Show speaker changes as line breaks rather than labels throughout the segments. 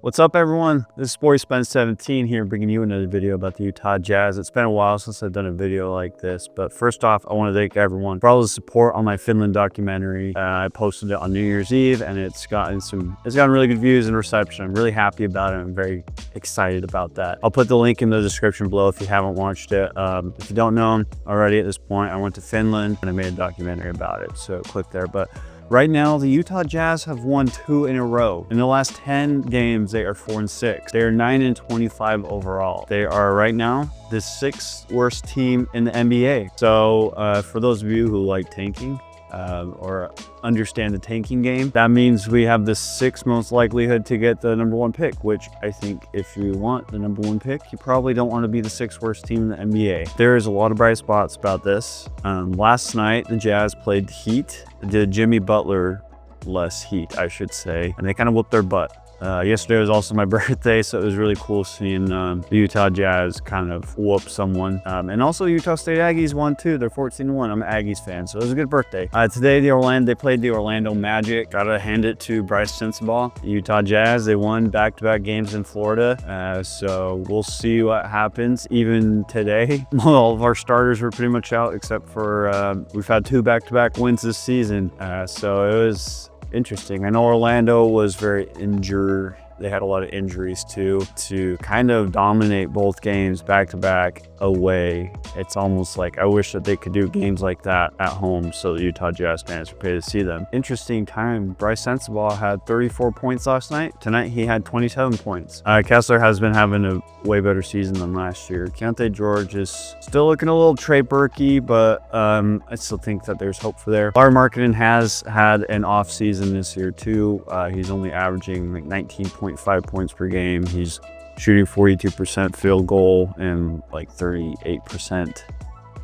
What's up, everyone? This is SportySpen17 here, bringing you another video about the Utah Jazz. It's been a while since I've done a video like this, but first off, I want to thank everyone for all the support on my Finland documentary. I posted it on New Year's Eve, and it's gotten really good views and reception. I'm really happy about it. I'm very excited about that. I'll put the link in the description below if you haven't watched it. If you don't know already at this point, I went to Finland and I made a documentary about it, so click there. But right now, the Utah Jazz have won 2 in a row. In the last 10 games, they are 4-6. They are 9-25 overall. They are right now the 6th worst team in the NBA. So for those of you who like tanking or understand the tanking game, that means we have the 6th most likelihood to get the #1 pick, which I think if you want the #1 pick, you probably don't want to be the 6th worst team in the NBA. There is a lot of bright spots about this. Last night, the Jazz played the Heat. Did Jimmy Butler less Heat, I should say, and they kind of whooped their butt. Yesterday was also my birthday, so it was really cool seeing the Utah Jazz kind of whoop someone. And also Utah State Aggies won too. They're 14-1. I'm an Aggies fan, so it was a good birthday. Today, they played the Orlando Magic. Gotta hand it to Bryce Sensabaugh. Utah Jazz, they won back-to-back games in Florida. So we'll see what happens. Even today, all of our starters were pretty much out, except for we've had 2 back-to-back wins this season. So it was interesting. I know Orlando was very injured. They had a lot of injuries too. To kind of dominate both games back to back away, it's almost like I wish that they could do games like that at home so the Utah Jazz fans would pay to see them. Interesting time. Bryce Sensabaugh had 34 points last night. Tonight he had 27 points. Kessler has been having a way better season than last year. Keontae George is still looking a little Trey Burkey, but I still think that there's hope for there. Lauri Markkanen has had an off season this year too. He's only averaging like 19.5 points per game. He's shooting 42% field goal and like 38%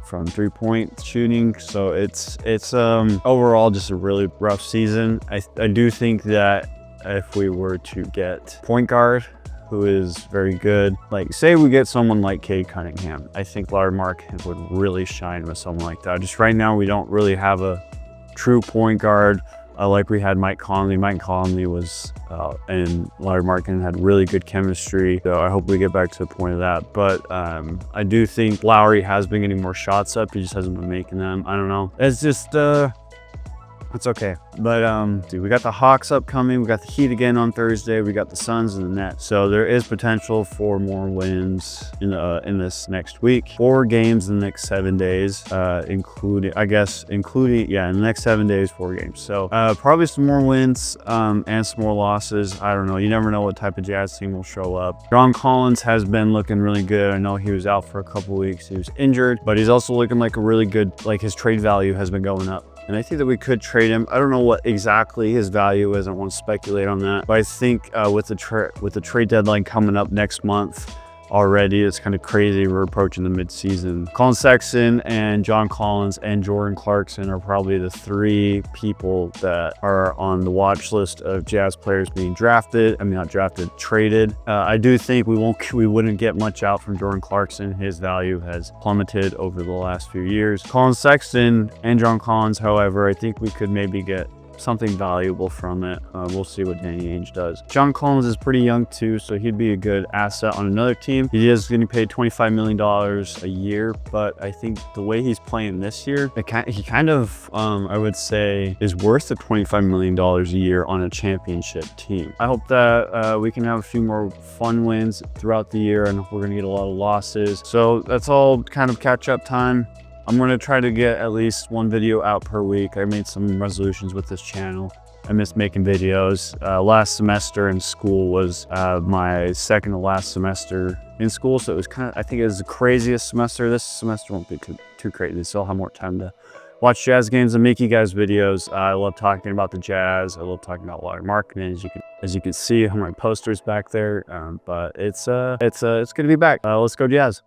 from 3-point shooting. So it's overall just a really rough season. I do think that if we were to get point guard who is very good, like say we get someone like Cade Cunningham, I think Lauri Markkanen would really shine with someone like that. Just right now we don't really have a true point guard like we had Mike Conley. Mike Conley was and Lauri Markkanen had really good chemistry, so I hope we get back to the point of that. But I do think Lauri has been getting more shots up. He just hasn't been making them. I don't know. It's just it's okay. But dude, we got the Hawks upcoming. We got the Heat again on Thursday. We got the Suns and the Nets. So there is potential for more wins in this next week. 4 games in the next 7 days, including in the next 7 days, 4 games. So probably some more wins and some more losses. I don't know. You never know what type of Jazz team will show up. John Collins has been looking really good. I know he was out for a couple weeks. He was injured, but he's also looking like a really good, like his trade value has been going up. And I think that we could trade him. I don't know what exactly his value is. I don't want to speculate on that. But I think with the trade deadline coming up next month already, it's kind of crazy. We're approaching the mid-season. Colin Sexton and John Collins and Jordan Clarkson are probably the 3 people that are on the watch list of Jazz players being drafted. I mean, not drafted, traded. I do think we wouldn't get much out from Jordan Clarkson. His value has plummeted over the last few years. Colin Sexton and John Collins, however, I think we could maybe get something valuable from it. We'll see what Danny Ainge does. John Collins is pretty young too, so he'd be a good asset on another team. He is getting paid $25 million a year, but I think the way he's playing this year, he kind of, I would say, is worth the $25 million a year on a championship team. I hope that we can have a few more fun wins throughout the year, and we're going to get a lot of losses. So that's all kind of catch-up time. I'm going to try to get at least 1 video out per week. I made some resolutions with this channel. I miss making videos. Last semester in school was my second to last semester in school, so it was I think it was the craziest semester. This semester won't be too crazy, so I'll have more time to watch Jazz games and make you guys videos. I love talking about the Jazz. I love talking about Lauri Markkanen, as you can see on my posters back there. But it's gonna be back. Let's go Jazz.